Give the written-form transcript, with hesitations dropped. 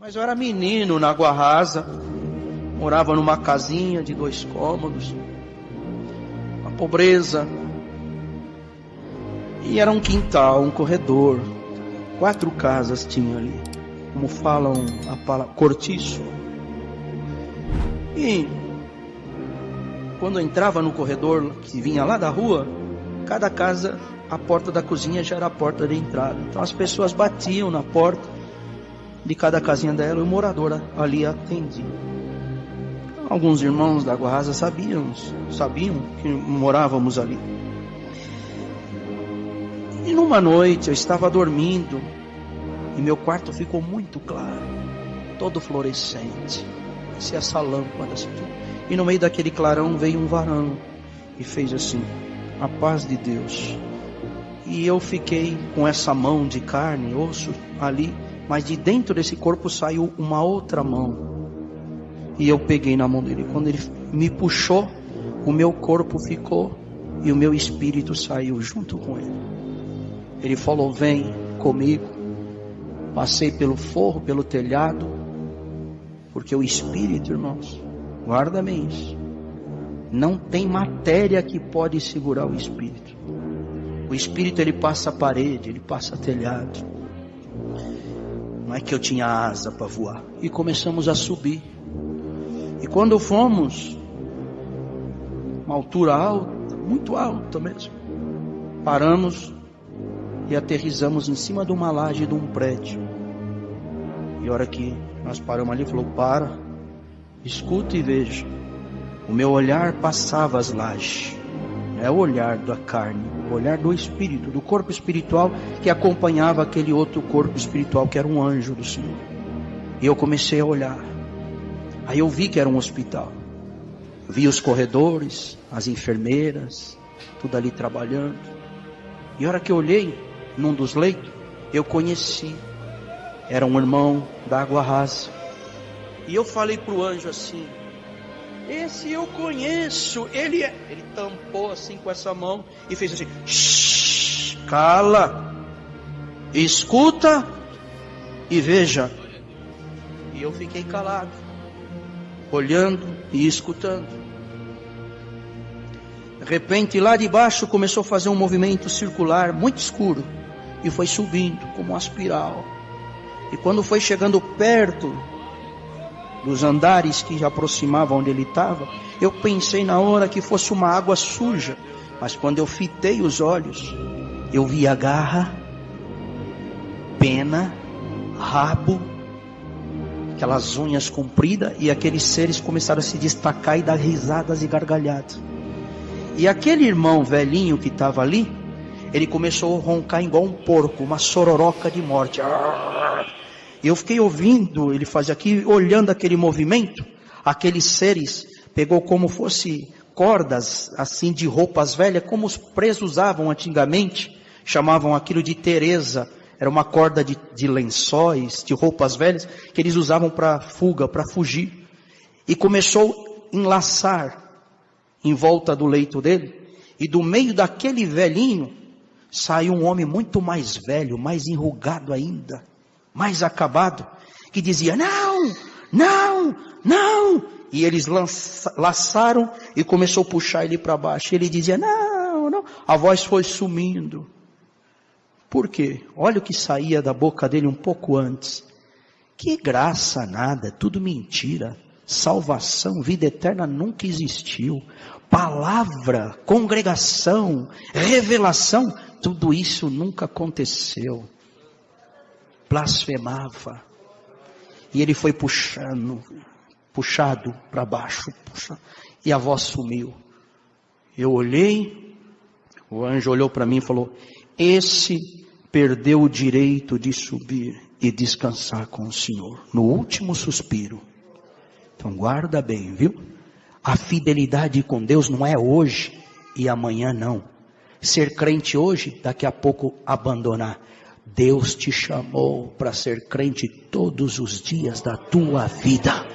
Mas eu era menino na Água Rasa, morava numa casinha de 2 cômodos, uma pobreza, e era um quintal, um corredor, 4 casas tinha ali, como falam a palavra, cortiço. E quando eu entrava no corredor que vinha lá da rua, cada casa, a porta da cozinha já era a porta de entrada. Então as pessoas batiam na porta de cada casinha dela e o morador ali atendia. Alguns irmãos da Água Rasa sabiam que morávamos ali. E numa noite eu estava dormindo e meu quarto ficou muito claro, todo fluorescente, parecia essa lâmpada assim. E no meio daquele clarão veio um varão e fez assim: a paz de Deus. E eu fiquei com essa mão de carne, osso ali, mas de dentro desse corpo saiu uma outra mão. E eu peguei na mão dele. Quando ele me puxou, o meu corpo ficou e o meu espírito saiu junto com ele. Ele falou: vem comigo. Passei pelo forro, pelo telhado, porque o espírito, irmãos, guarda bem isso, não tem matéria que pode segurar o espírito. O espírito, ele passa a parede, ele passa telhado. Não é que eu tinha asa para voar. E começamos a subir. E quando fomos, uma altura alta, muito alta mesmo, paramos e aterrissamos em cima de uma laje de um prédio. E a hora que nós paramos ali, falou: para, escuta e veja. O meu olhar passava as lajes. É o olhar da carne, o olhar do espírito, do corpo espiritual que acompanhava aquele outro corpo espiritual que era um anjo do Senhor. E eu comecei a olhar. Aí eu vi que era um hospital. Vi os corredores, as enfermeiras, tudo ali trabalhando. E a hora que eu olhei num dos leitos, eu conheci. Era um irmão da Água Rasa. E eu falei para o anjo assim: esse eu conheço. Ele tampou assim com essa mão e fez assim: shh, cala, escuta e veja. E eu fiquei calado, olhando e escutando. De repente, lá de baixo começou a fazer um movimento circular muito escuro e foi subindo como uma espiral. E quando foi chegando perto dos andares que já aproximavam onde ele estava, eu pensei na hora que fosse uma água suja. Mas quando eu fitei os olhos, eu vi a garra, pena, rabo, aquelas unhas compridas, e aqueles seres começaram a se destacar e dar risadas e gargalhadas. E aquele irmão velhinho que estava ali, ele começou a roncar igual um porco, uma sororoca de morte. E eu fiquei ouvindo ele fazer aqui, olhando aquele movimento. Aqueles seres pegou como fosse cordas assim de roupas velhas, como os presos usavam antigamente, chamavam aquilo de teresa. Era uma corda de lençóis, de roupas velhas, que eles usavam para fuga, para fugir. E começou a enlaçar em volta do leito dele. E do meio daquele velhinho, saiu um homem muito mais velho, mais enrugado ainda, mais acabado, que dizia: não, não, não. E eles laçaram e começou a puxar ele para baixo. Ele dizia: não, não. A voz foi sumindo. Por quê? Olha o que saía da boca dele um pouco antes. Que graça nada, tudo mentira. Salvação, vida eterna nunca existiu. Palavra, congregação, revelação, tudo isso nunca aconteceu. Blasfemava. E ele foi puxado para baixo. E a voz sumiu. Eu olhei, o anjo olhou para mim e falou: esse perdeu o direito de subir e descansar com o Senhor no último suspiro. Então guarda bem, viu? A fidelidade com Deus não é hoje e amanhã não. Ser crente hoje, daqui a pouco abandonar. Deus te chamou para ser crente todos os dias da tua vida.